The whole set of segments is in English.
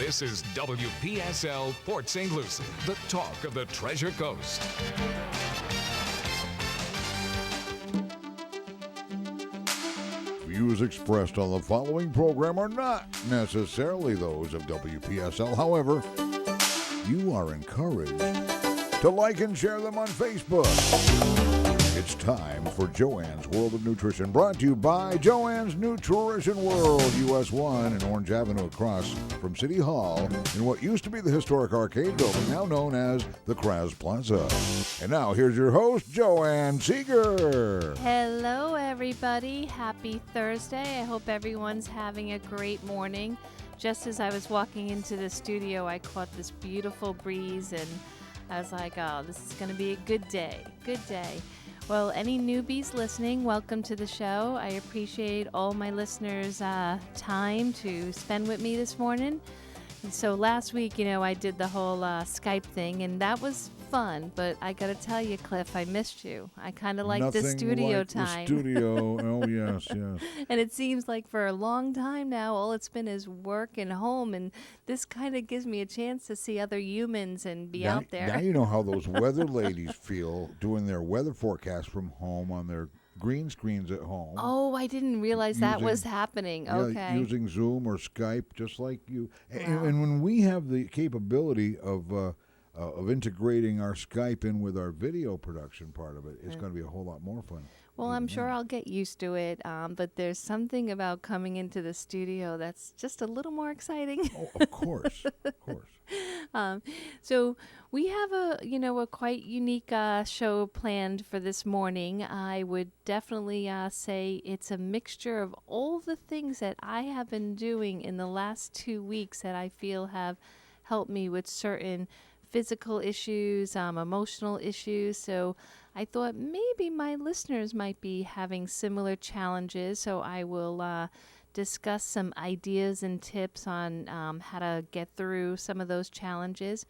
This is WPSL Port St. Lucie, the talk of the Treasure Coast. Views expressed on the following program are not necessarily those of WPSL. However, you are encouraged to like and share them on Facebook. It's time for Joanne's World of Nutrition, brought to you by Joanne's Nutrition World, US 1 and Orange Avenue across from City Hall in what used to be the historic arcade building, now known as the Kraz Plaza. And now here's your host, Joanne Seeger. Hello, everybody. Happy Thursday. I hope everyone's having a great morning. Just as I was walking into the studio, I caught this beautiful breeze, and I was like, oh, this is going to be a good day. Good day. Well, any newbies listening, welcome to the show. I appreciate all my listeners' time to spend with me this morning. And so last week, I did the whole Skype thing, and that was fun. But I got to tell you, Cliff, I missed you. I kind of like the studio like time. The studio. Oh, yes. And it seems like for a long time now, all it's been is work and home. And this kind of gives me a chance to see other humans and be out there. Now you know how those weather ladies feel doing their weather forecast from home on their green screens at home. Oh, I didn't realize that was happening. Okay. Using Zoom or Skype, just like you. Wow. And when we have the capability of integrating our Skype in with our video production part of it, it's going to be a whole lot more fun. Well, I'm sure I'll get used to it, but there's something about coming into the studio that's just a little more exciting. Oh, of course, of course. So we have a quite unique show planned for this morning. I would definitely say it's a mixture of all the things that I have been doing in the last 2 weeks that I feel have helped me with certain physical issues, emotional issues. So I thought maybe my listeners might be having similar challenges. So I will discuss some ideas and tips on how to get through some of those challenges.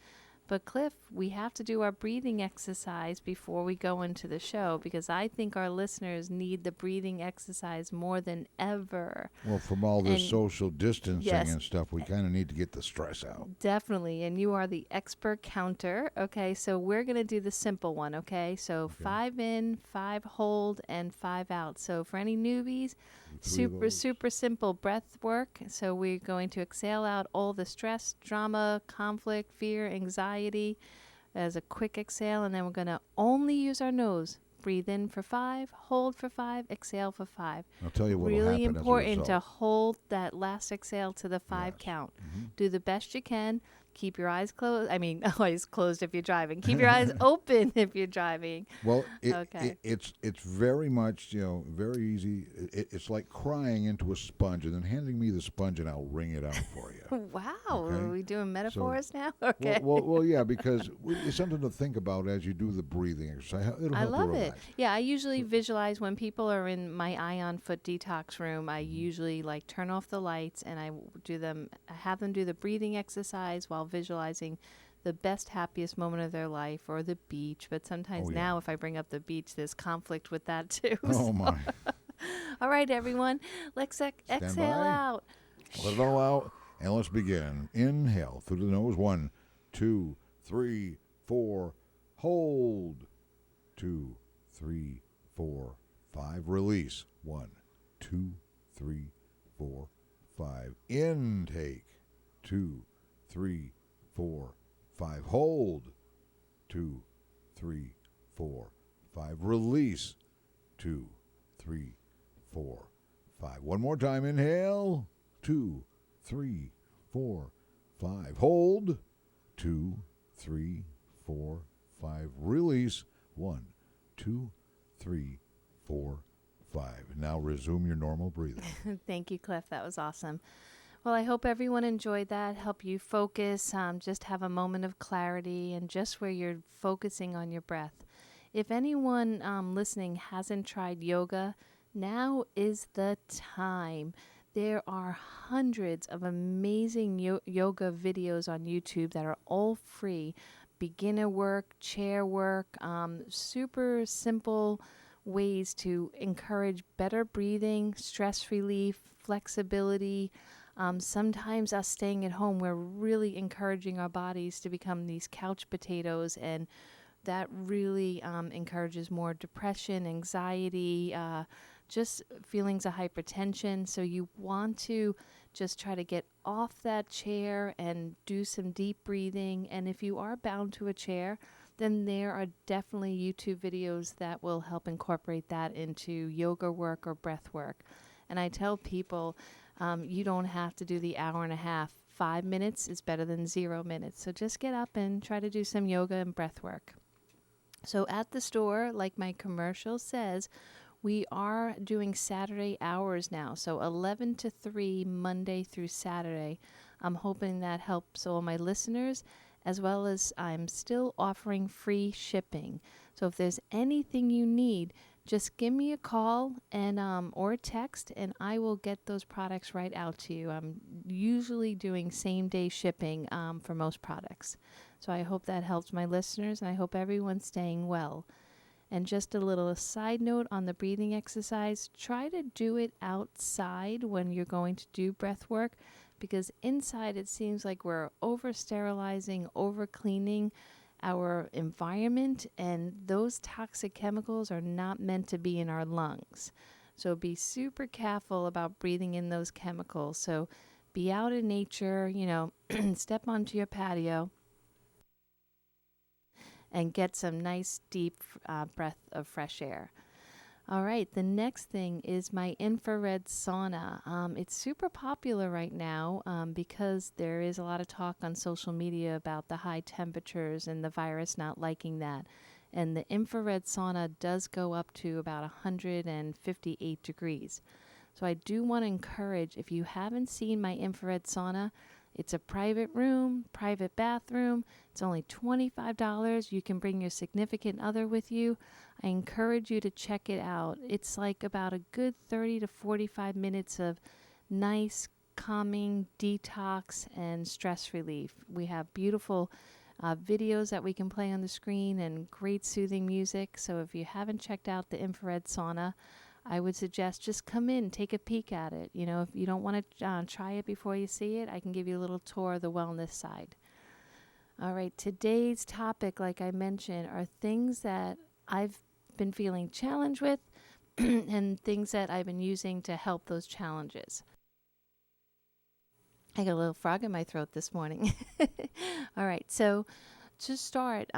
But Cliff, we have to do our breathing exercise before we go into the show, because I think our listeners need the breathing exercise more than ever. Well, from all this social distancing and stuff, we kind of need to get the stress out. Definitely. And you are the expert counter. Okay, so we're going to do the simple one, okay? So 5 in, 5 hold, and 5 out. So for any newbies, super simple breath work. So we're going to exhale out all the stress, drama, conflict, fear, anxiety as a quick exhale, and then we're going to only use our nose. Breathe in for 5, hold for 5, exhale for 5. I'll tell you what will really happen important to hold that last exhale to the 5 count. Mm-hmm. Do the best you can. Keep your eyes closed. I mean, eyes closed if you're driving. Keep your eyes open if you're driving. Well, it's very much, very easy. It's like crying into a sponge and then handing me the sponge and I'll wring it out for you. Wow. Okay? Are we doing metaphors now? Okay. Well, yeah, because it's something to think about as you do the breathing exercise. It'll help I love you relax. it. Yeah, I usually visualize when people are in my Ion Foot detox room. I usually turn off the lights and I have them do the breathing exercise while visualizing the best, happiest moment of their life, or the beach. But sometimes now if I bring up the beach, there's conflict with that too. Oh, my. All right, everyone. Let's exhale out. Let it all out, and let's begin. Inhale through the nose. 1, 2, 3, 4. Hold. 2, 3, 4, 5. Release. 1, 2, 3, 4, 5. Intake. 2, 3, 4, 5. Hold. 2, 3, 4, 5. Release. 2, 3, 4, 5. One more time. Inhale. 2, 3, 4, 5. Hold. 2, 3, 4, 5. Release. 1, 2, 3, 4, 5. Now resume your normal breathing. Thank you, Cliff. That was awesome. Well, I hope everyone enjoyed that. Help you focus, just have a moment of clarity, and just where you're focusing on your breath. If anyone listening hasn't tried yoga, now is the time. There are hundreds of amazing yoga videos on YouTube that are all free. Beginner work, chair work, super simple ways to encourage better breathing, stress relief, flexibility. Sometimes us staying at home, we're really encouraging our bodies to become these couch potatoes, and that really encourages more depression, anxiety, just feelings of hypertension. So you want to just try to get off that chair and do some deep breathing. And if you are bound to a chair, then there are definitely YouTube videos that will help incorporate that into yoga work or breath work. And I tell people, you don't have to do the hour and a half. 5 minutes is better than 0 minutes. So just get up and try to do some yoga and breath work. So at the store, like my commercial says, we are doing Saturday hours now. So 11 to 3, Monday through Saturday. I'm hoping that helps all my listeners, as well as I'm still offering free shipping. So if there's anything you need, just give me a call and or a text, and I will get those products right out to you. I'm usually doing same-day shipping for most products. So I hope that helps my listeners, and I hope everyone's staying well. And just a little side note on the breathing exercise, try to do it outside when you're going to do breath work, because inside it seems like we're over-sterilizing, over-cleaning our environment, and those toxic chemicals are not meant to be in our lungs. So be super careful about breathing in those chemicals. So be out in nature, step onto your patio and get some nice deep breath of fresh air. All right, the next thing is my infrared sauna. It's super popular right now because there is a lot of talk on social media about the high temperatures and the virus not liking that. And the infrared sauna does go up to about 158 degrees. So I do want to encourage, if you haven't seen my infrared sauna, it's a private room, private bathroom. It's only $25. You can bring your significant other with you. I encourage you to check it out. It's like about a good 30 to 45 minutes of nice, calming detox and stress relief. We have beautiful videos that we can play on the screen and great soothing music. So if you haven't checked out the infrared sauna, I would suggest just come in, take a peek at it. If you don't want to try it before you see it, I can give you a little tour of the wellness side. All right, today's topic, like I mentioned, are things that I've been feeling challenged with and things that I've been using to help those challenges. I got a little frog in my throat this morning. All right, so to start,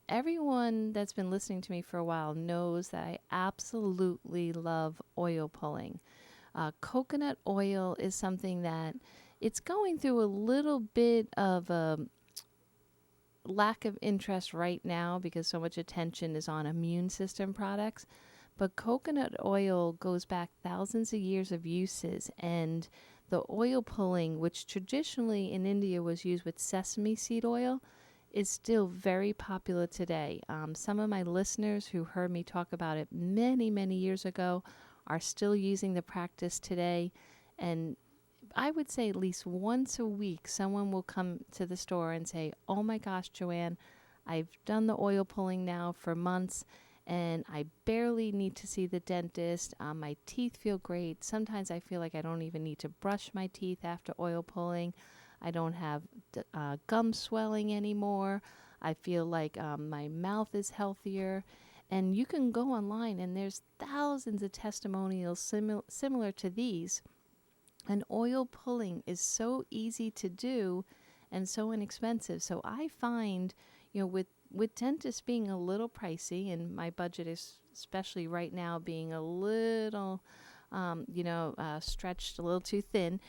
everyone that's been listening to me for a while knows that I absolutely love oil pulling. Coconut oil is something that it's going through a little bit of a lack of interest right now because so much attention is on immune system products. But coconut oil goes back thousands of years of uses, and the oil pulling, which traditionally in India was used with sesame seed oil, is still very popular today. Some of my listeners who heard me talk about it many, many years ago are still using the practice today. And I would say at least once a week, someone will come to the store and say, "Oh my gosh, Joanne, I've done the oil pulling now for months and I barely need to see the dentist. My teeth feel great. Sometimes I feel like I don't even need to brush my teeth after oil pulling. I don't have gum swelling anymore. I feel like my mouth is healthier." And you can go online and there's thousands of testimonials similar to these. And oil pulling is so easy to do and so inexpensive. So I find, with dentists being a little pricey, and my budget is especially right now being a little, stretched a little too thin,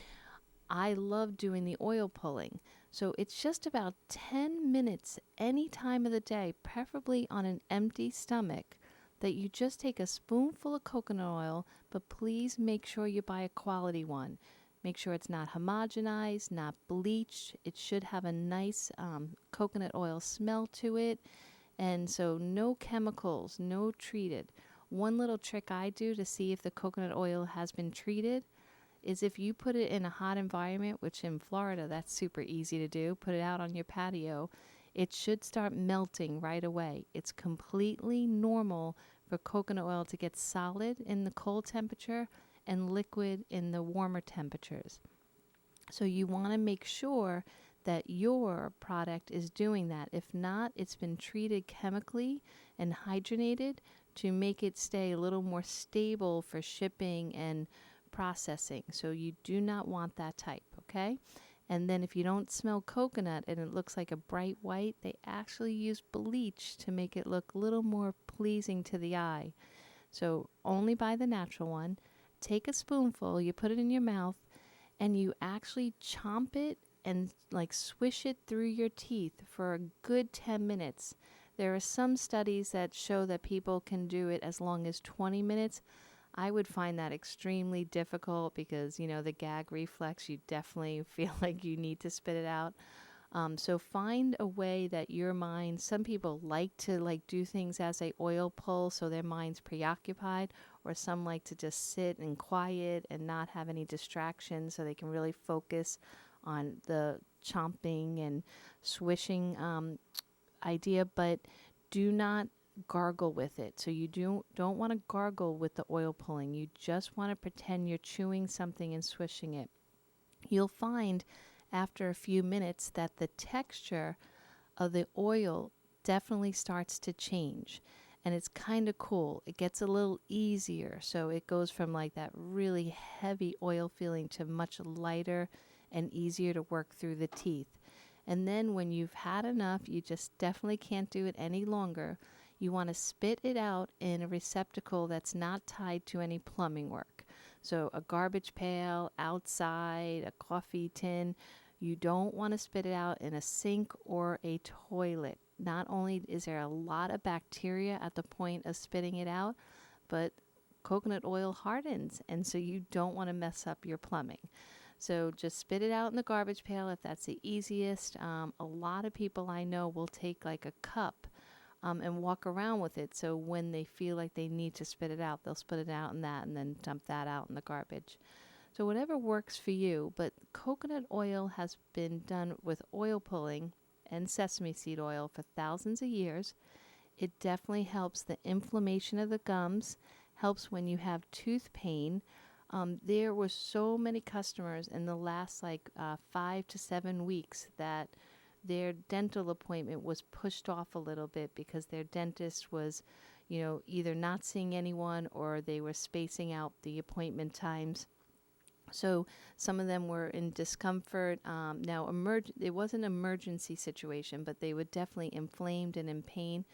I love doing the oil pulling. So it's just about 10 minutes any time of the day, preferably on an empty stomach, that you just take a spoonful of coconut oil, but please make sure you buy a quality one. Make sure it's not homogenized, not bleached. It should have a nice coconut oil smell to it. And so no chemicals, no treated. One little trick I do to see if the coconut oil has been treated is if you put it in a hot environment, which in Florida, that's super easy to do, put it out on your patio, it should start melting right away. It's completely normal for coconut oil to get solid in the cold temperature and liquid in the warmer temperatures. So you want to make sure that your product is doing that. If not, it's been treated chemically and hydrogenated to make it stay a little more stable for shipping and processing. So you do not want that type, okay? And then if you don't smell coconut and it looks like a bright white, they actually use bleach to make it look a little more pleasing to the eye. So only buy the natural one. Take a spoonful, you put it in your mouth, and you actually chomp it and like swish it through your teeth for a good 10 minutes. There are some studies that show that people can do it as long as 20 minutes. I would find that extremely difficult because, the gag reflex, you definitely feel like you need to spit it out. So find a way that your mind, some people like to do things as they oil pull so their mind's preoccupied, or some like to just sit and quiet and not have any distractions so they can really focus on the chomping and swishing idea, but do not gargle with it. So you don't want to gargle with the oil pulling. You just want to pretend you're chewing something and swishing it. You'll find after a few minutes that the texture of the oil definitely starts to change. And it's kind of cool. It gets a little easier. So it goes from like that really heavy oil feeling to much lighter and easier to work through the teeth. And then when you've had enough, you just definitely can't do it any longer. You want to spit it out in a receptacle that's not tied to any plumbing work. So a garbage pail, outside, a coffee tin. You don't want to spit it out in a sink or a toilet. Not only is there a lot of bacteria at the point of spitting it out, but coconut oil hardens, and so you don't want to mess up your plumbing. So just spit it out in the garbage pail if that's the easiest. A lot of people I know will take like a cup and walk around with it. So when they feel like they need to spit it out, they'll spit it out in that and then dump that out in the garbage. So whatever works for you, but coconut oil has been done with oil pulling and sesame seed oil for thousands of years. It definitely helps the inflammation of the gums, helps when you have tooth pain. There were so many customers in the last 5 to 7 weeks that their dental appointment was pushed off a little bit because their dentist was, either not seeing anyone or they were spacing out the appointment times. So some of them were in discomfort. It was an emergency situation, but they were definitely inflamed and in pain.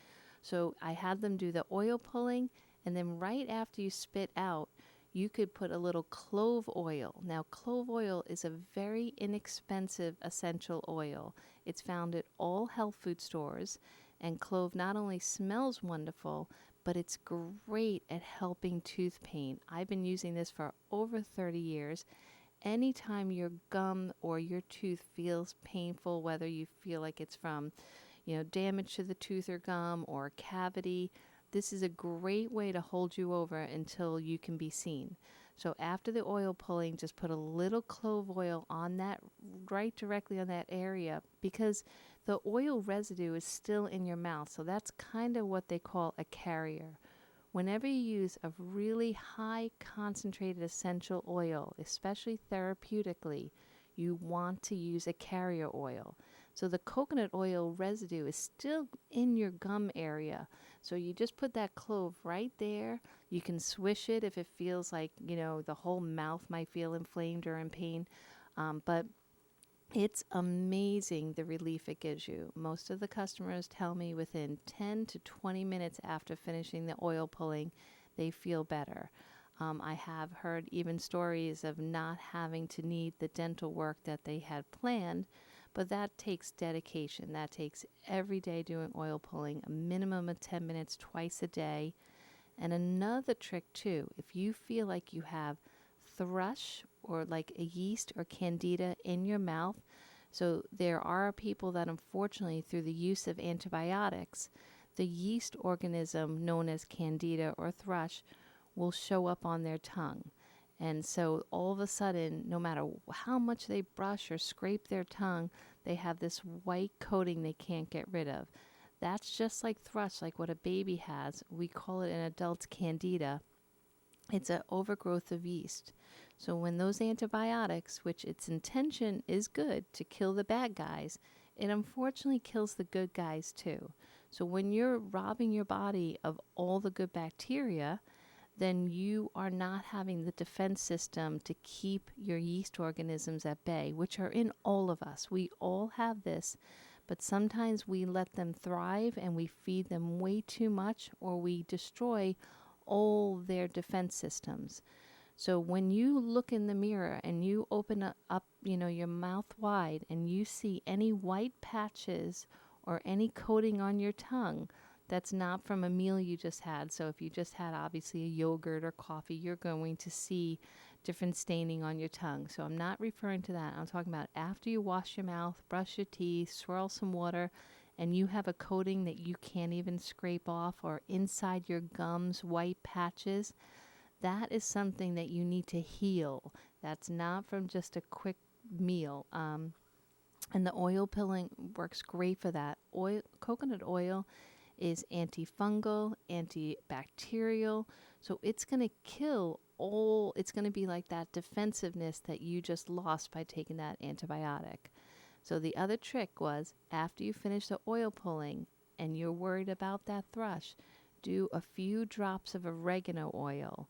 So I had them do the oil pulling, and then right after you spit out, you could put a little clove oil. Now, clove oil is a very inexpensive essential oil. It's found at all health food stores, and clove not only smells wonderful, but it's great at helping tooth pain. I've been using this for over 30 years. Anytime your gum or your tooth feels painful, whether you feel like it's from, damage to the tooth or gum or cavity, this is a great way to hold you over until you can be seen. So after the oil pulling, just put a little clove oil on that, right directly on that area, because the oil residue is still in your mouth. So that's kind of what they call a carrier. Whenever you use a really high concentrated essential oil, especially therapeutically, you want to use a carrier oil. So the coconut oil residue is still in your gum area. So you just put that clove right there. You can swish it if it feels like, the whole mouth might feel inflamed or in pain. But it's amazing the relief it gives you. Most of the customers tell me within 10 to 20 minutes after finishing the oil pulling, they feel better. I have heard even stories of not having to need the dental work that they had planned, but that takes dedication. That takes every day doing oil pulling, a minimum of 10 minutes twice a day. And another trick too, if you feel like you have thrush or like a yeast or candida in your mouth, so there are people that unfortunately through the use of antibiotics, the yeast organism known as candida or thrush will show up on their tongue. And so all of a sudden, no matter how much they brush or scrape their tongue, they have this white coating they can't get rid of. That's just like thrush, like what a baby has. We call it an adult candida. It's an overgrowth of yeast. So when those antibiotics, which its intention is good to kill the bad guys, it unfortunately kills the good guys too. So when you're robbing your body of all the good bacteria, then you are not having the defense system to keep your yeast organisms at bay, which are in all of us. We all have this, but sometimes we let them thrive and we feed them way too much, or we destroy all their defense systems. So when you look in the mirror and you open up, your mouth wide and you see any white patches or any coating on your tongue, that's not from a meal you just had. So if you just had obviously a yogurt or coffee, you're going to see different staining on your tongue. So I'm not referring to that. I'm talking about after you wash your mouth, brush your teeth, swirl some water, and you have a coating that you can't even scrape off, or inside your gums, white patches. That is something that you need to heal. That's not from just a quick meal. And the oil pilling works great for that. Coconut oil is antifungal, antibacterial. So it's going to kill it's going to be like that defensiveness that you just lost by taking that antibiotic. So the other trick was, after you finish the oil pulling and you're worried about that thrush, do a few drops of oregano oil.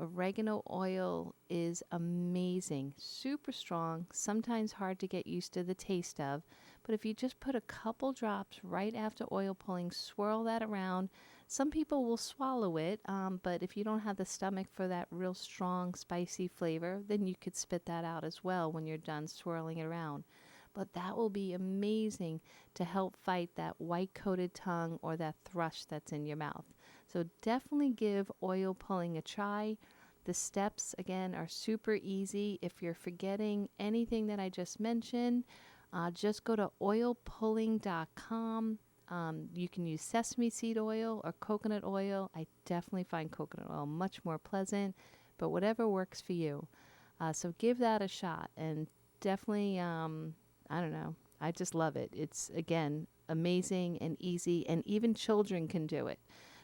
Oregano oil is amazing, super strong, sometimes hard to get used to the taste of. But if you just put a couple drops right after oil pulling, swirl that around. Some people will swallow it, but if you don't have the stomach for that real strong, spicy flavor, then you could spit that out as well when you're done swirling it around. But that will be amazing to help fight that white-coated tongue or that thrush that's in your mouth. So definitely give oil pulling a try. The steps, again, are super easy. If you're forgetting anything that I just mentioned, just go to oilpulling.com. You can use sesame seed oil or coconut oil. I definitely find coconut oil much more pleasant, but whatever works for you. So give that a shot, and definitely, I don't know, I just love it. It's, again, amazing and easy, and even children can do it.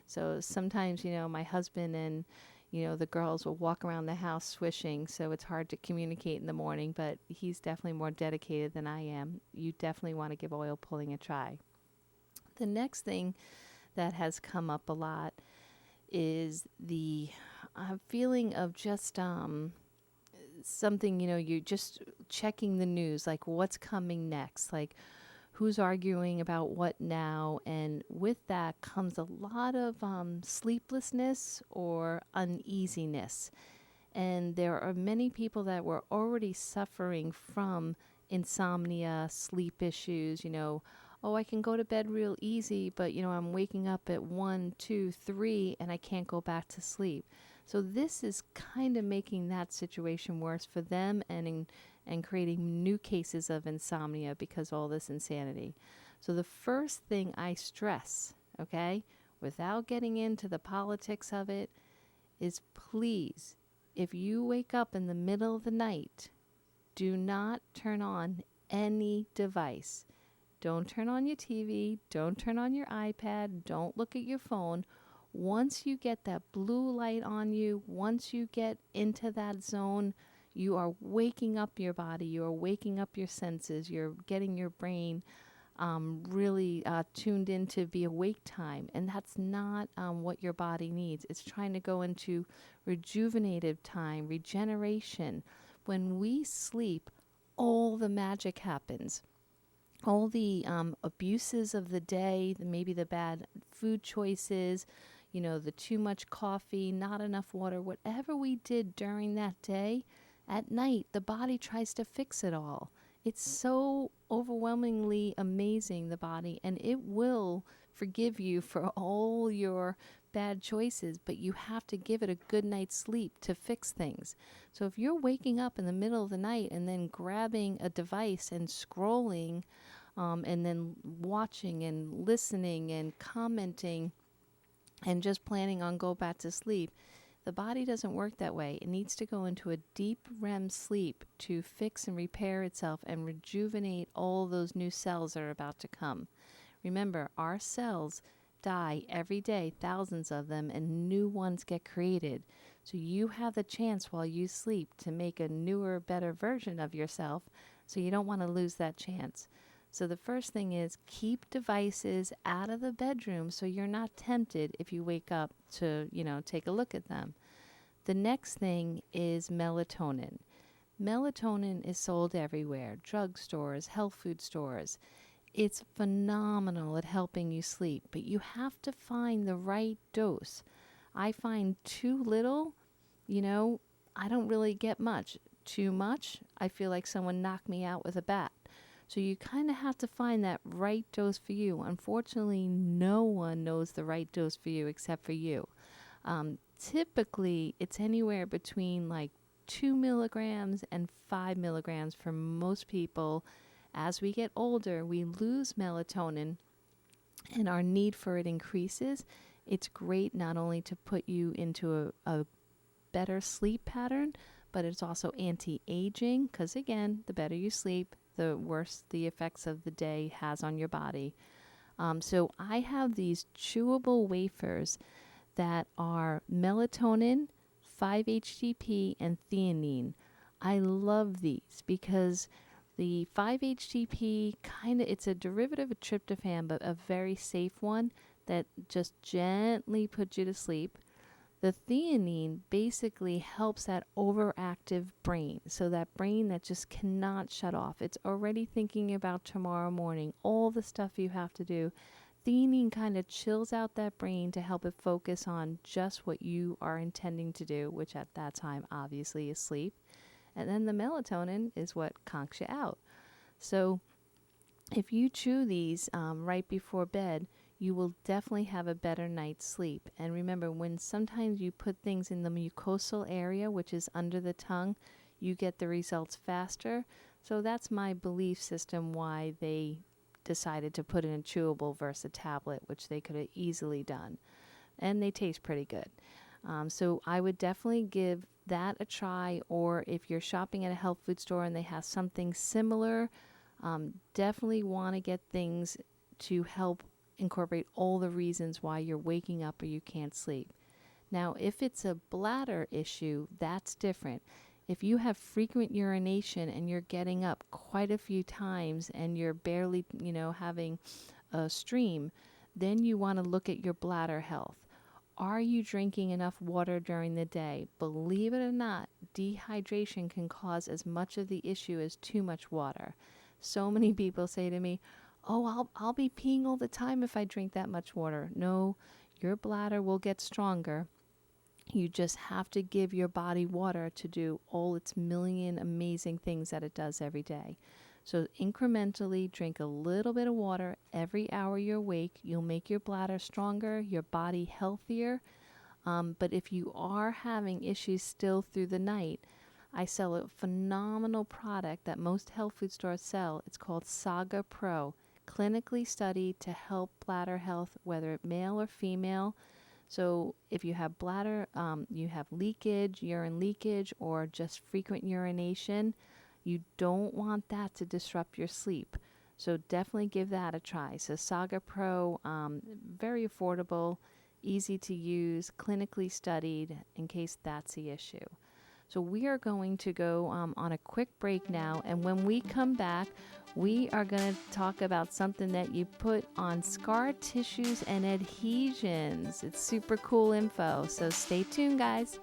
So sometimes, my husband and, the girls will walk around the house swishing, so it's hard to communicate in the morning, but he's definitely more dedicated than I am. You definitely want to give oil pulling a try. The next thing that has come up a lot is the feeling of just something, you're just checking the news, like what's coming next, like who's arguing about what now. And with that comes a lot of sleeplessness or uneasiness. And there are many people that were already suffering from insomnia, sleep issues, oh, I can go to bed real easy, but, I'm waking up at 1, 2, 3, and I can't go back to sleep. So this is kind of making that situation worse for them, and creating new cases of insomnia because of all this insanity. So the first thing I stress, okay, without getting into the politics of it, is please, if you wake up in the middle of the night, do not turn on any device. Don't turn on your TV. Don't turn on your iPad. Don't look at your phone. Once you get that blue light on you, once you get into that zone, you are waking up your body. You are waking up your senses. You're getting your brain really tuned in to be awake time. And that's not what your body needs. It's trying to go into rejuvenative time, regeneration. When we sleep, all the magic happens. All the abuses of the day, maybe the bad food choices, the too much coffee, not enough water, whatever we did during that day, at night, the body tries to fix it all. It's so overwhelmingly amazing, the body, and it will forgive you for all your bad choices, but you have to give it a good night's sleep to fix things. So if you're waking up in the middle of the night and then grabbing a device and scrolling, and then watching and listening and commenting and just planning on go back to sleep, the body doesn't work that way. It needs to go into a deep REM sleep to fix and repair itself and rejuvenate all those new cells that are about to come. Remember, our cells die every day, thousands of them, and new ones get created. So you have the chance while you sleep to make a newer, better version of yourself. So you don't want to lose that chance. So the first thing is keep devices out of the bedroom so you're not tempted if you wake up to, take a look at them. The next thing is melatonin. Melatonin is sold everywhere, drugstores, health food stores. It's phenomenal at helping you sleep, but you have to find the right dose. I find too little, I don't really get much. Too much, I feel like someone knocked me out with a bat. So you kind of have to find that right dose for you. Unfortunately, no one knows the right dose for you except for you. Typically, it's anywhere between like 2 milligrams and 5 milligrams for most people. As we get older, we lose melatonin and our need for it increases. It's great not only to put you into a better sleep pattern, but it's also anti-aging because, again, the better you sleep, the worse the effects of the day has on your body. So I have these chewable wafers that are melatonin, 5-HTP, and theanine. I love these because the 5-HTP it's a derivative of tryptophan, but a very safe one that just gently puts you to sleep. The theanine basically helps that overactive brain, so that brain that just cannot shut off. It's already thinking about tomorrow morning, all the stuff you have to do. Theanine kind of chills out that brain to help it focus on just what you are intending to do, which at that time obviously is sleep. And then the melatonin is what conks you out. So if you chew these right before bed, you will definitely have a better night's sleep. And remember, when sometimes you put things in the mucosal area, which is under the tongue, you get the results faster. So that's my belief system why they decided to put in a chewable versus a tablet, which they could have easily done. And they taste pretty good. So I would definitely give that a try, or if you're shopping at a health food store and they have something similar, definitely want to get things to help incorporate all the reasons why you're waking up or you can't sleep. Now, if it's a bladder issue, that's different. If you have frequent urination and you're getting up quite a few times and you're barely, having a stream, then you want to look at your bladder health. Are you drinking enough water during the day? Believe it or not, dehydration can cause as much of the issue as too much water. So many people say to me, "Oh, I'll be peeing all the time if I drink that much water." No, your bladder will get stronger. You just have to give your body water to do all its million amazing things that it does every day. So incrementally drink a little bit of water every hour you're awake. You'll make your bladder stronger, your body healthier. But if you are having issues still through the night, I sell a phenomenal product that most health food stores sell. It's called Saga Pro, clinically studied to help bladder health, whether male or female. So if you have bladder, you have leakage, urine leakage, or just frequent urination, you don't want that to disrupt your sleep. So definitely give that a try. So Saga Pro, very affordable, easy to use, clinically studied in case that's the issue. So we are going to go on a quick break now, and when we come back, we are going to talk about something that you put on scar tissues and adhesions. It's super cool info, so stay tuned, guys.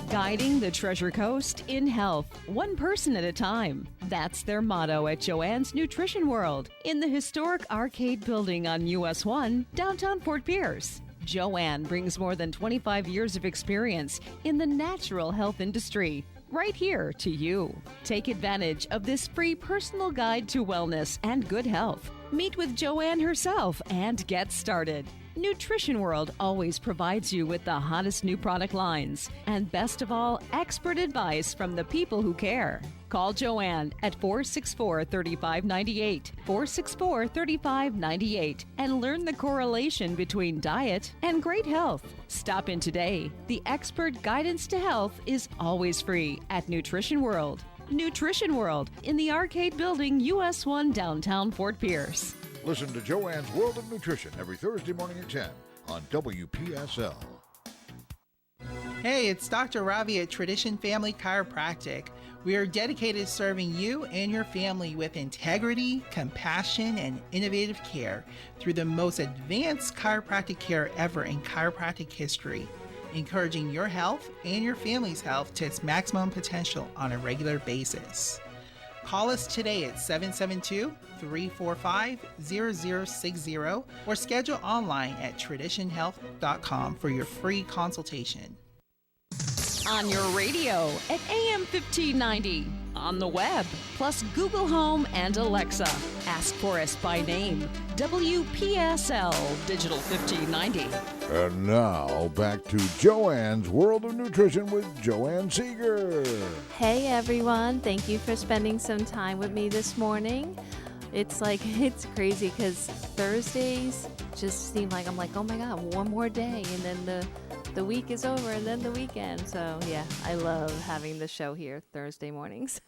Guiding the Treasure Coast in health, one person at a time. That's their motto at Joanne's Nutrition World in the historic arcade building on US 1, downtown Fort Pierce. Joanne brings more than 25 years of experience in the natural health industry, right here to you. Take advantage of this free personal guide to wellness and good health. Meet with Joanne herself and get started. Nutrition World always provides you with the hottest new product lines and, best of all, expert advice from the people who care. Call Joanne at 464-3598, 464-3598, and learn the correlation between diet and great health. Stop in today. The expert guidance to health is always free at Nutrition World. Nutrition World in the Arcade Building, US 1, downtown Fort Pierce. Listen to Joanne's World of Nutrition every Thursday morning at 10 on WPSL. Hey, it's Dr. Ravi at Tradition Family Chiropractic. We are dedicated to serving you and your family with integrity, compassion, and innovative care through the most advanced chiropractic care ever in chiropractic history, encouraging your health and your family's health to its maximum potential on a regular basis. Call us today at 772-345-0060 or schedule online at traditionhealth.com for your free consultation. On your radio at AM 1590, on the web, plus Google Home and Alexa. Ask for us by name. WPSL Digital 1590. And now, back to Joanne's World of Nutrition with Joanne Seeger. Hey everyone, thank you for spending some time with me this morning. It's crazy because Thursdays just seem like I'm like, oh my God, one more day, and then the week is over, and then the weekend. So yeah, I love having the show here Thursday mornings.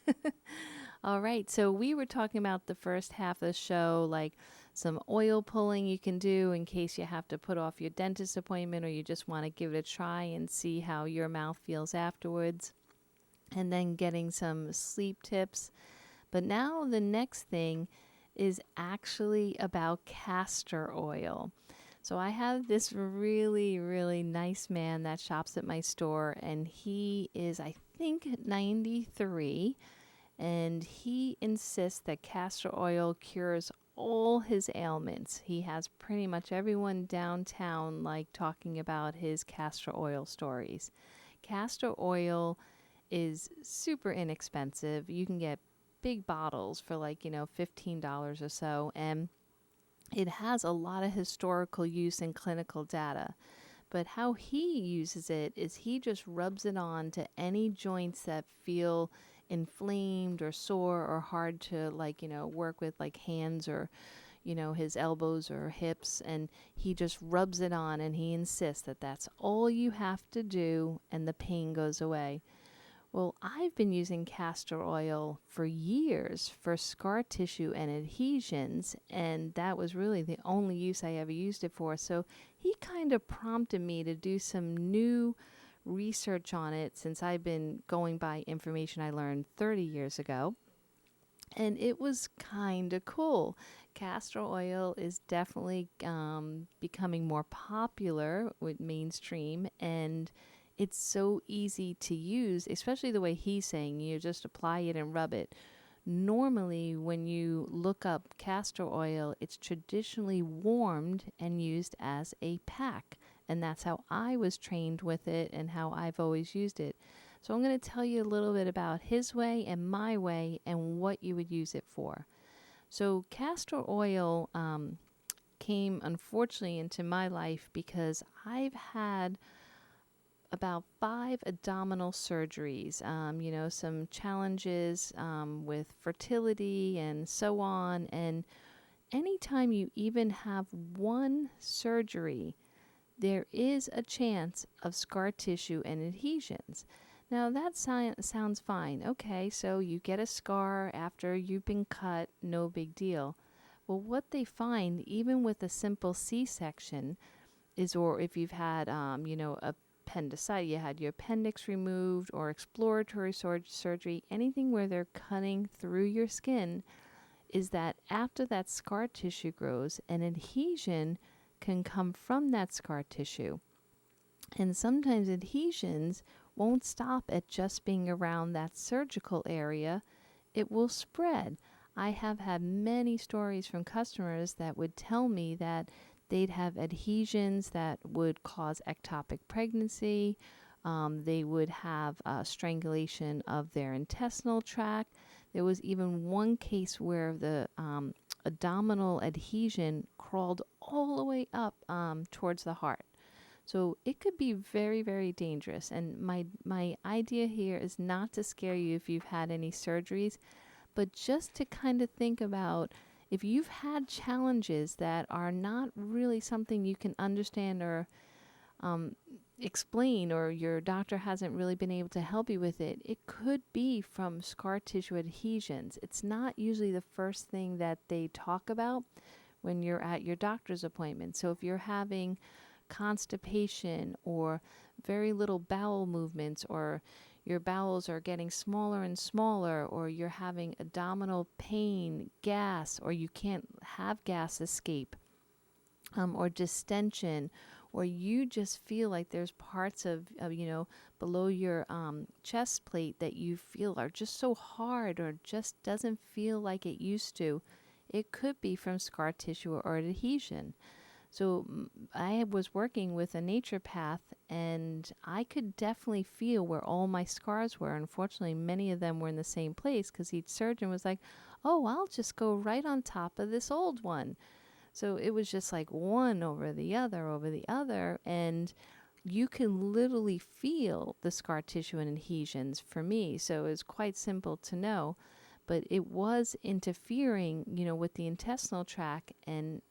All right, so we were talking about the first half of the show, like some oil pulling you can do in case you have to put off your dentist appointment or you just want to give it a try and see how your mouth feels afterwards, and then getting some sleep tips. But now the next thing is actually about castor oil. So I have this really, really nice man that shops at my store, and he is, I think, 93, and he insists that castor oil cures all his ailments. He has pretty much everyone downtown talking about his castor oil stories. Castor oil is super inexpensive. You can get big bottles for $15 or so, and it has a lot of historical use and clinical data. But how he uses it is he just rubs it on to any joints that feel inflamed or sore or hard to work with, like hands or his elbows or hips, and he just rubs it on, and he insists that that's all you have to do and the pain goes away. Well, I've been using castor oil for years for scar tissue and adhesions, and that was really the only use I ever used it for. So he kind of prompted me to do some new research on it, since I've been going by information I learned 30 years ago. And it was kind of cool. Castor oil is definitely becoming more popular with mainstream, and it's so easy to use, especially the way he's saying, you just apply it and rub it. Normally, when you look up castor oil, it's traditionally warmed and used as a pack. And that's how I was trained with it and how I've always used it. So I'm going to tell you a little bit about his way and my way and what you would use it for. So castor oil came, unfortunately, into my life because I've had about 5 abdominal surgeries, some challenges with fertility and so on. And anytime you even have one surgery, there is a chance of scar tissue and adhesions. Now that sounds fine. Okay, so you get a scar after you've been cut, no big deal. Well, what they find, even with a simple C-section, is, or if you've had, appendicitis, you had your appendix removed, or exploratory surgery, anything where they're cutting through your skin, is that after that scar tissue grows, an adhesion can come from that scar tissue. And sometimes adhesions won't stop at just being around that surgical area. It will spread. I have had many stories from customers that would tell me that they'd have adhesions that would cause ectopic pregnancy. They would have strangulation of their intestinal tract. There was even one case where the abdominal adhesion crawled all the way up towards the heart. So it could be very, very dangerous. And my idea here is not to scare you if you've had any surgeries, but just to kind of think about if you've had challenges that are not really something you can understand or explain, or your doctor hasn't really been able to help you with it, it could be from scar tissue adhesions. It's not usually the first thing that they talk about when you're at your doctor's appointment. So if you're having constipation or very little bowel movements, or your bowels are getting smaller and smaller, or you're having abdominal pain, gas, or you can't have gas escape, or distension, or you just feel like there's parts of below your chest plate that you feel are just so hard or just doesn't feel like it used to, it could be from scar tissue or adhesion. So I was working with a naturopath, and I could definitely feel where all my scars were. Unfortunately, many of them were in the same place, because each surgeon was like, oh, I'll just go right on top of this old one. So it was just like one over the other, and you can literally feel the scar tissue and adhesions for me. So it was quite simple to know, but it was interfering, with the intestinal tract and,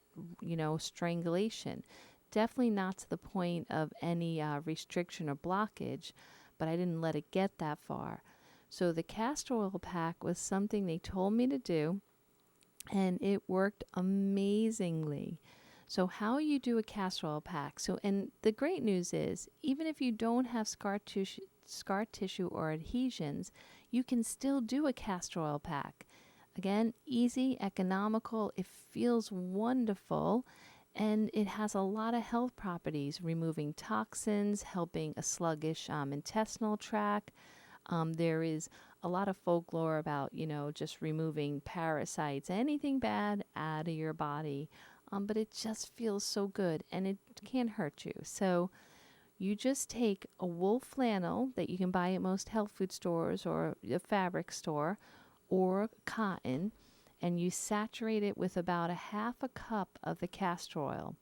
strangulation. Definitely not to the point of any restriction or blockage, but I didn't let it get that far. So the castor oil pack was something they told me to do, and it worked amazingly. So how you do a castor oil pack. So, and the great news is, even if you don't have scar tissue or adhesions, you can still do a castor oil pack. Again, easy, economical, it feels wonderful, and it has a lot of health properties, removing toxins, helping a sluggish intestinal tract. There is a lot of folklore about, just removing parasites, anything bad out of your body. But it just feels so good, and it can't hurt you. So you just take a wool flannel that you can buy at most health food stores or a fabric store, or cotton, and you saturate it with about a half a cup of the castor oil.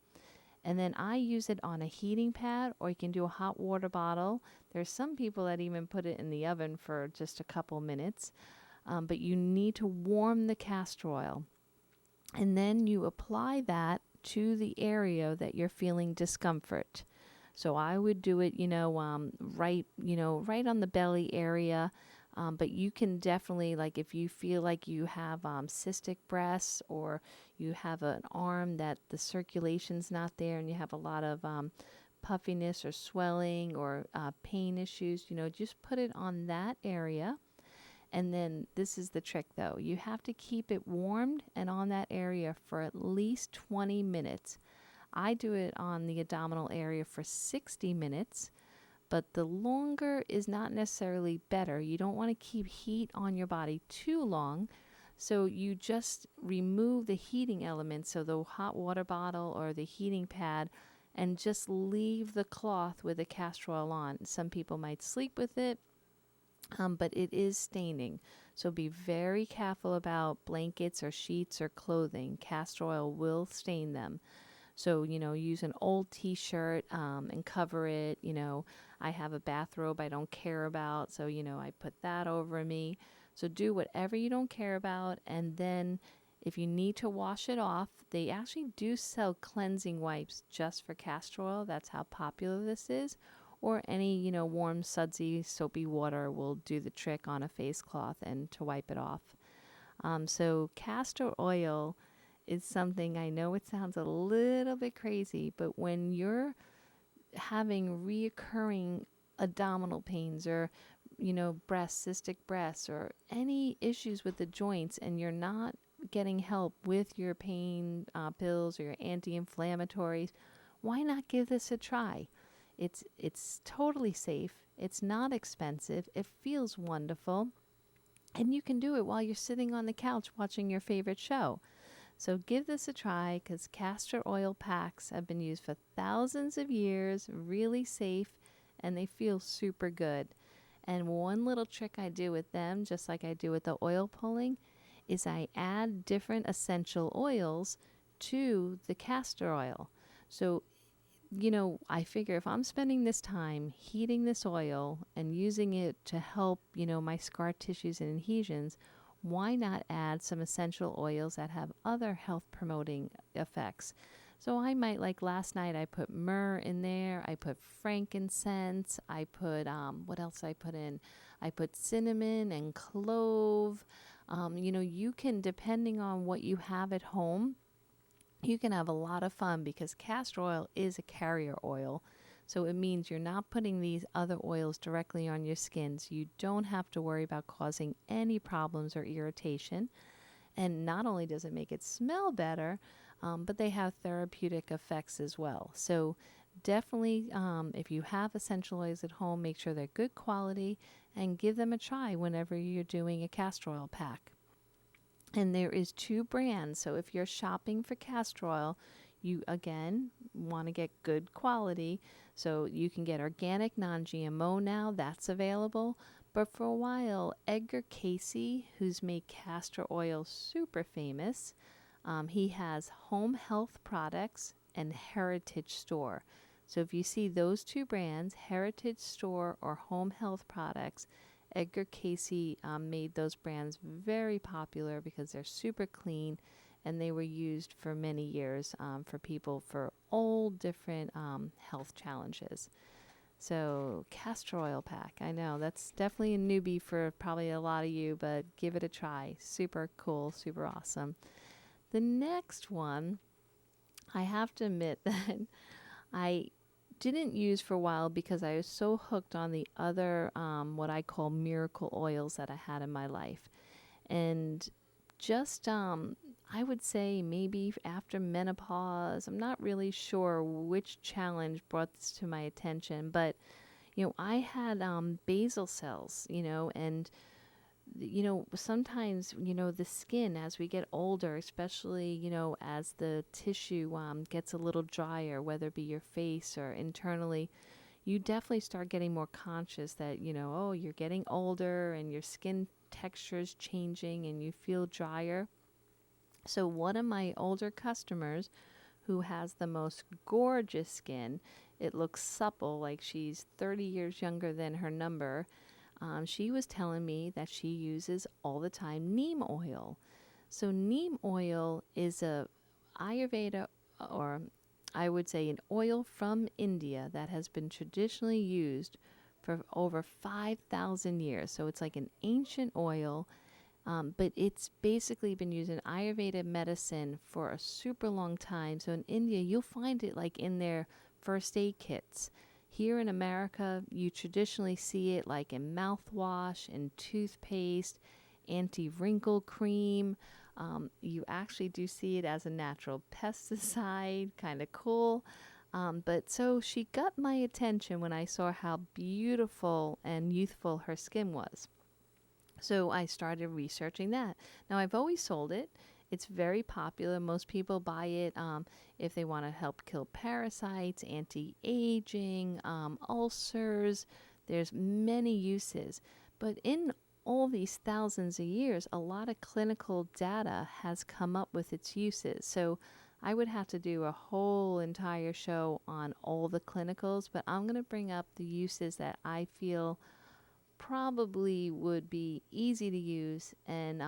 And then I use it on a heating pad, or you can do a hot water bottle. There's some people that even put it in the oven for just a couple minutes. But you need to warm the castor oil. And then you apply that to the area that you're feeling discomfort. So I would do it, right on the belly area. But you can definitely, like, if you feel like you have cystic breasts, or you have an arm that the circulation's not there, and you have a lot of puffiness or swelling or pain issues, just put it on that area. And then this is the trick, though. You have to keep it warmed and on that area for at least 20 minutes. I do it on the abdominal area for 60 minutes. But the longer is not necessarily better. You don't want to keep heat on your body too long. So you just remove the heating elements, so the hot water bottle or the heating pad, and just leave the cloth with the castor oil on. Some people might sleep with it, but it is staining. So be very careful about blankets or sheets or clothing. Castor oil will stain them. So, use an old t-shirt and cover it. I have a bathrobe I don't care about, so, I put that over me. So do whatever you don't care about, and then if you need to wash it off, they actually do sell cleansing wipes just for castor oil. That's how popular this is. Or any, warm, sudsy, soapy water will do the trick on a face cloth and to wipe it off. So castor oil is something, I know it sounds a little bit crazy, but when you're having reoccurring abdominal pains, or, cystic breasts, or any issues with the joints, and you're not getting help with your pain pills or your anti-inflammatories, why not give this a try? It's totally safe. It's not expensive. It feels wonderful. And you can do it while you're sitting on the couch watching your favorite show. So give this a try, because castor oil packs have been used for thousands of years, really safe, and they feel super good. And one little trick I do with them, just like I do with the oil pulling, is I add different essential oils to the castor oil. So, I figure if I'm spending this time heating this oil and using it to help, my scar tissues and adhesions, why not add some essential oils that have other health promoting effects? So I might, like last night, I put myrrh in there. I put frankincense. I put, what else I put in? I put cinnamon and clove. You can, depending on what you have at home, you can have a lot of fun because castor oil is a carrier oil. So it means you're not putting these other oils directly on your skin. So you don't have to worry about causing any problems or irritation. And not only does it make it smell better, but they have therapeutic effects as well. So definitely, if you have essential oils at home, make sure they're good quality and give them a try whenever you're doing a castor oil pack. And there is 2 brands. So if you're shopping for castor oil, you again want to get good quality. So you can get organic non-GMO now. That's available. But for a while, Edgar Casey, who's made castor oil super famous, he has Home Health Products and Heritage Store. So if you see those 2 brands, Heritage Store or Home Health Products, Edgar Casey made those brands very popular because they're super clean and they were used for many years for people for all different health challenges. So castor oil pack, I know that's definitely a newbie for probably a lot of you, but give it a try. Super cool, super awesome. The next one, I have to admit that I didn't use for a while because I was so hooked on the other what I call miracle oils that I had in my life. And just I would say maybe after menopause, I'm not really sure which challenge brought this to my attention, but I had basal cells, and sometimes, the skin as we get older, especially, as the tissue gets a little drier, whether it be your face or internally, you definitely start getting more conscious that, oh, you're getting older and your skin texture is changing and you feel drier. So one of my older customers who has the most gorgeous skin, it looks supple, like she's 30 years younger than her number. She was telling me that she uses all the time neem oil. So neem oil is a Ayurveda, or I would say an oil from India that has been traditionally used for over 5,000 years. So it's like an ancient oil, but it's basically been used in Ayurveda medicine for a super long time. So in India, you'll find it like in their first aid kits. Here in America, you traditionally see it like in mouthwash and toothpaste, anti-wrinkle cream. You actually do see it as a natural pesticide, kind of cool. But so she got my attention when I saw how beautiful and youthful her skin was. So I started researching that. Now, I've always sold it. It's very popular. Most people buy it if they want to help kill parasites, anti-aging, ulcers. There's many uses. But in all these thousands of years, a lot of clinical data has come up with its uses. So I would have to do a whole entire show on all the clinicals, but I'm going to bring up the uses that I feel probably would be easy to use and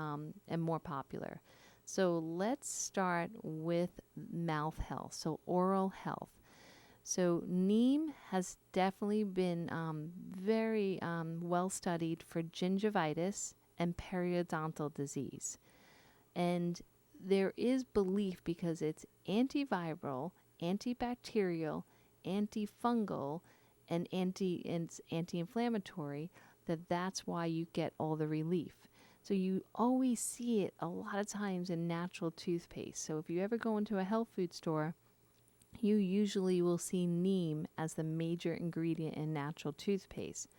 more popular. So let's start with mouth health, so oral health. So neem has definitely been very well studied for gingivitis and periodontal disease. And there is belief because it's antiviral, antibacterial, antifungal, and anti-inflammatory, that's why you get all the relief. So you always see it a lot of times in natural toothpaste. So if you ever go into a health food store, you usually will see neem as the major ingredient in natural toothpaste.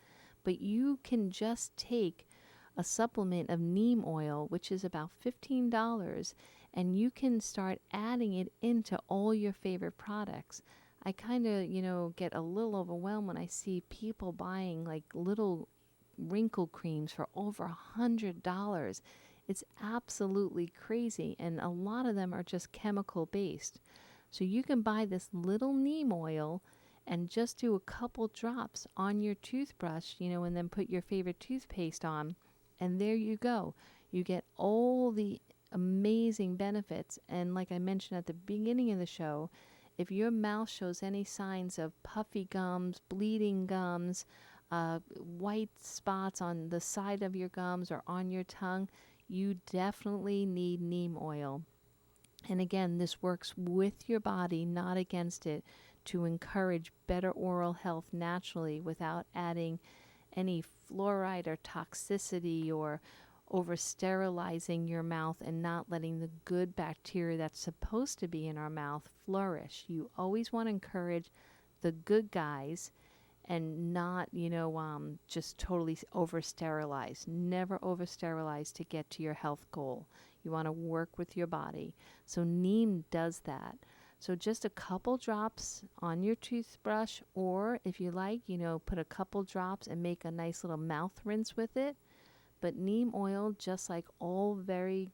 But you can just take a supplement of neem oil, which is about $15, and you can start adding it into all your favorite products. I kind of, get a little overwhelmed when I see people buying like little wrinkle creams for over $100. It's absolutely crazy, and a lot of them are just chemical based. So you can buy this little neem oil and just do a couple drops on your toothbrush, and then put your favorite toothpaste on, and there you go. You get all the amazing benefits. And like I mentioned at the beginning of the show, if your mouth shows any signs of puffy gums, bleeding gums, white spots on the side of your gums or on your tongue, you definitely need neem oil. And again, this works with your body, not against it, to encourage better oral health naturally without adding any fluoride or toxicity or over sterilizing your mouth and not letting the good bacteria that's supposed to be in our mouth flourish. You always want to encourage the good guys and not, just totally over sterilize. Never over sterilize to get to your health goal. You want to work with your body. So Neem does that. So just a couple drops on your toothbrush, or if you like, put a couple drops and make a nice little mouth rinse with it. But neem oil, just like all very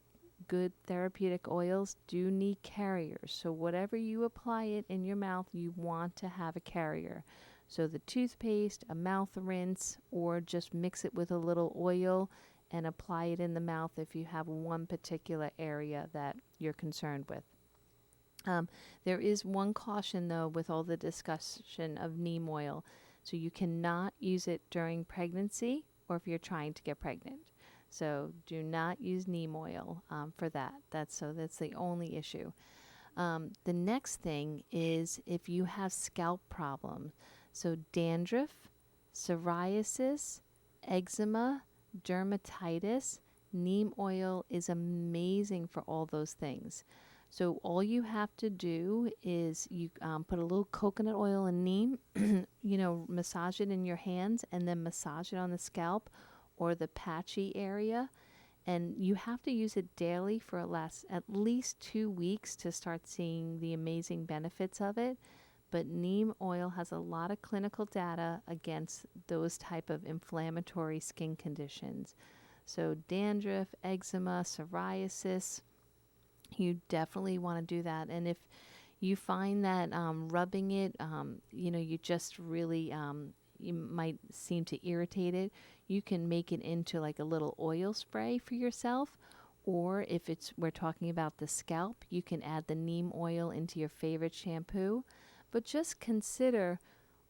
good therapeutic oils, do need carriers. So whatever you apply it in your mouth, you want to have a carrier. So the toothpaste, a mouth rinse, or just mix it with a little oil and apply it in the mouth if you have one particular area that you're concerned with. There is one caution, though, with all the discussion of neem oil. So you cannot use it during pregnancy or if you're trying to get pregnant. So do not use neem oil for that. That's the only issue. The next thing is if you have scalp problems. So dandruff, psoriasis, eczema, dermatitis, neem oil is amazing for all those things. So all you have to do is you put a little coconut oil and neem, massage it in your hands and then massage it on the scalp or the patchy area. And you have to use it daily for at least 2 weeks to start seeing the amazing benefits of it. But neem oil has a lot of clinical data against those type of inflammatory skin conditions. So dandruff, eczema, psoriasis, you definitely want to do that. And if you find that rubbing it, you just really, you might seem to irritate it, you can make it into like a little oil spray for yourself. Or if we're talking about the scalp, you can add the neem oil into your favorite shampoo. But just consider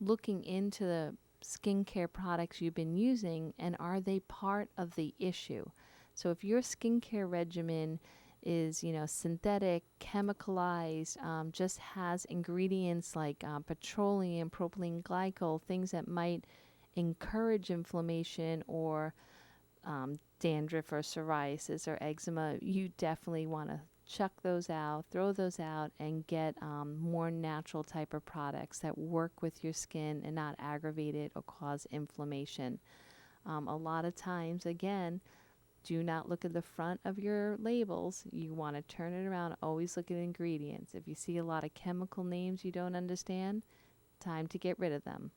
looking into the skincare products you've been using and are they part of the issue? So if your skincare regimen is, synthetic, chemicalized, just has ingredients like petroleum, propylene glycol, things that might encourage inflammation or dandruff or psoriasis or eczema, you definitely want to chuck those out, throw those out, and get more natural type of products that work with your skin and not aggravate it or cause inflammation. A lot of times, again, do not look at the front of your labels. You want to turn it around. Always look at ingredients. If you see a lot of chemical names you don't understand, time to get rid of them.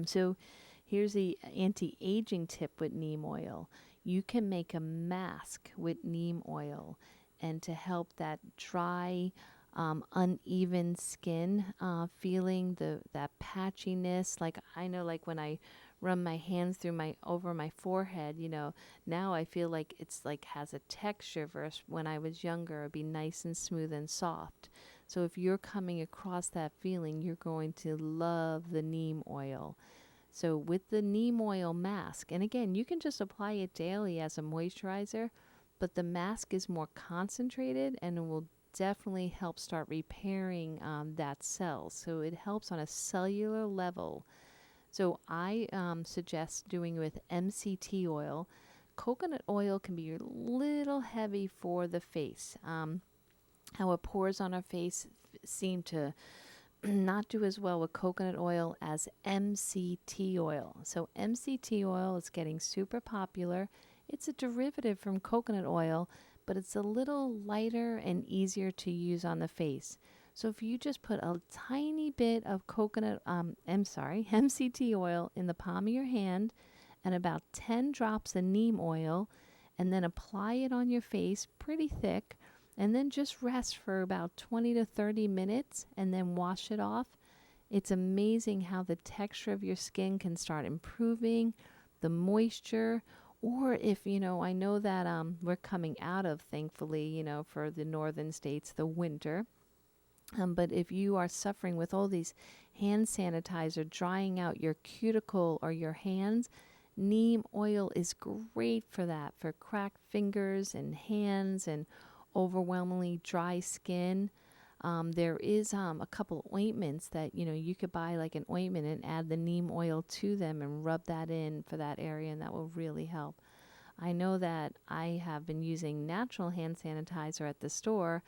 So here's the anti-aging tip with neem oil. You can make a mask with neem oil, and to help that dry, uneven skin feeling, that patchiness. Like I know, like when I run my hands over my forehead, now I feel like it's like has a texture versus when I was younger, it'd be nice and smooth and soft. So if you're coming across that feeling, you're going to love the neem oil. So with the neem oil mask, and again, you can just apply it daily as a moisturizer, but the mask is more concentrated and it will definitely help start repairing that cell. So it helps on a cellular level. So I suggest doing with MCT oil. Coconut oil can be a little heavy for the face. Our pores on our face seem to not do as well with coconut oil as MCT oil. So MCT oil is getting super popular. It's a derivative from coconut oil, but it's a little lighter and easier to use on the face. So if you just put a tiny bit of MCT oil in the palm of your hand and about 10 drops of neem oil, and then apply it on your face pretty thick, and then just rest for about 20 to 30 minutes and then wash it off. It's amazing how the texture of your skin can start improving, the moisture, or if, I know that we're coming out of, thankfully, for the northern states, the winter. But if you are suffering with all these hand sanitizer drying out your cuticle or your hands, neem oil is great for that, for cracked fingers and hands and overwhelmingly dry skin, there is a couple ointments that, you could buy like an ointment and add the neem oil to them and rub that in for that area, and that will really help. I know that I have been using natural hand sanitizer at the store,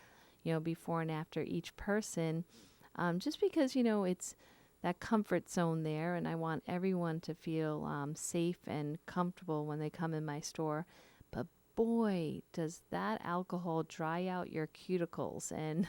before and after each person, just because, it's that comfort zone there, and I want everyone to feel safe and comfortable when they come in my store. But boy, does that alcohol dry out your cuticles. And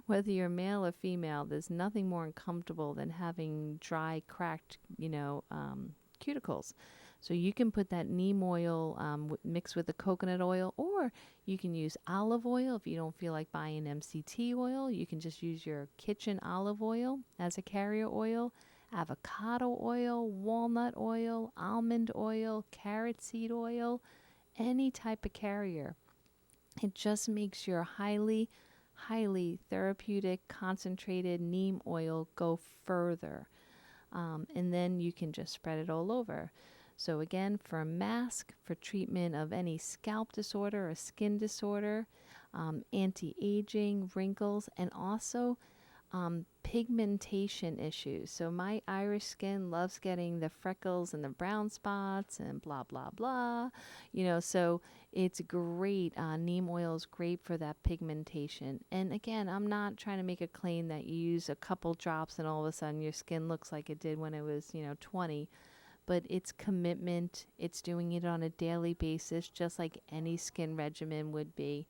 whether you're male or female, there's nothing more uncomfortable than having dry, cracked, cuticles. So you can put that neem oil mixed with the coconut oil, or you can use olive oil. If you don't feel like buying MCT oil, you can just use your kitchen olive oil as a carrier oil, avocado oil, walnut oil, almond oil, carrot seed oil, any type of carrier. It just makes your highly, highly therapeutic, concentrated neem oil go further. And then you can just spread it all over. So again, for a mask, for treatment of any scalp disorder or skin disorder, anti-aging, wrinkles, and also pigmentation issues. So my Irish skin loves getting the freckles and the brown spots and blah, blah, blah. So it's great. Neem oil is great for that pigmentation. And again, I'm not trying to make a claim that you use a couple drops and all of a sudden your skin looks like it did when it was, 20. But it's commitment. It's doing it on a daily basis, just like any skin regimen would be.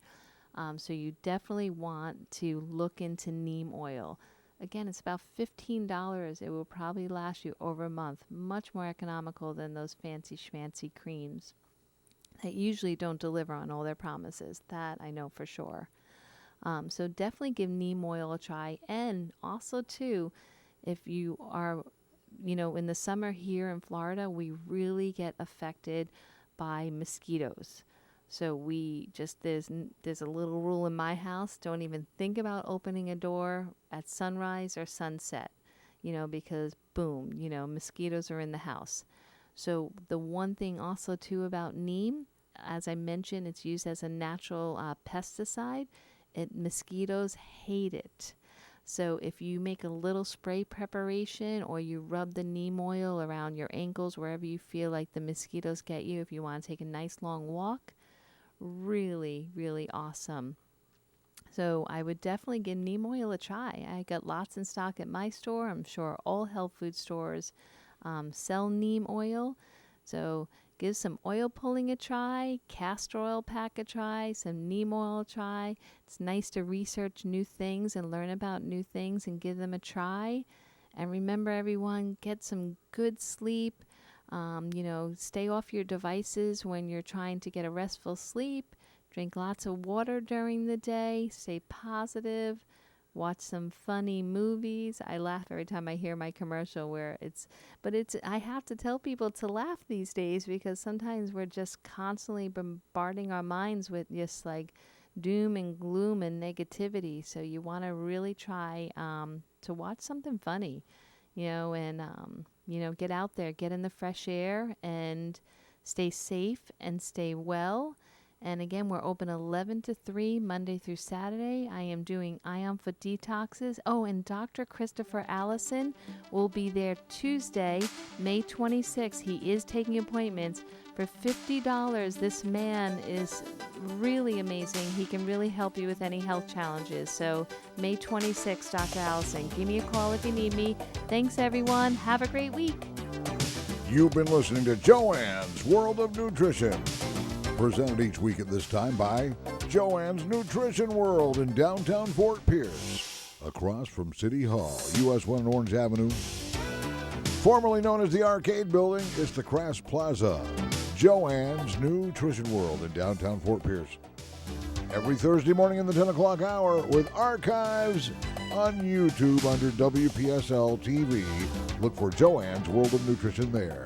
So you definitely want to look into neem oil. Again, it's about $15. It will probably last you over a month. Much more economical than those fancy schmancy creams that usually don't deliver on all their promises. That I know for sure. So definitely give neem oil a try. And also, too, if you are in the summer here in Florida, we really get affected by mosquitoes. So there's a little rule in my house: don't even think about opening a door at sunrise or sunset, because boom, mosquitoes are in the house. So the one thing also too about neem, as I mentioned, it's used as a natural pesticide. Mosquitoes hate it. So if you make a little spray preparation, or you rub the neem oil around your ankles, wherever you feel like the mosquitoes get you, if you want to take a nice long walk, really, really awesome. So I would definitely give neem oil a try. I got lots in stock at my store. I'm sure all health food stores sell neem oil. So give some oil pulling a try, Castor Oil Pack a try, some neem oil a try. It's nice to research new things and learn about new things and give them a try. And remember, everyone, get some good sleep. Stay off your devices when you're trying to get a restful sleep. Drink lots of water during the day. Stay positive. Watch some funny movies. I laugh every time I hear my commercial I have to tell people to laugh these days, because sometimes we're just constantly bombarding our minds with just like doom and gloom and negativity. So you want to really try to watch something funny, and get out there, get in the fresh air, and stay safe and stay well. And again, we're open 11 to 3, Monday through Saturday. I am doing Ion Foot detoxes. Oh, and Dr. Christopher Allison will be there Tuesday, May 26th. He is taking appointments for $50. This man is really amazing. He can really help you with any health challenges. So May 26th, Dr. Allison. Give me a call if you need me. Thanks, everyone. Have a great week. You've been listening to Joanne's World of Nutrition, presented each week at this time by Joanne's Nutrition World in downtown Fort Pierce, across from City Hall, US 1 Orange Avenue. Formerly known as the Arcade Building, it's the Crass Plaza. Joanne's Nutrition World in downtown Fort Pierce. Every Thursday morning in the 10 o'clock hour, with archives on YouTube under WPSL TV. Look for Joanne's World of Nutrition there.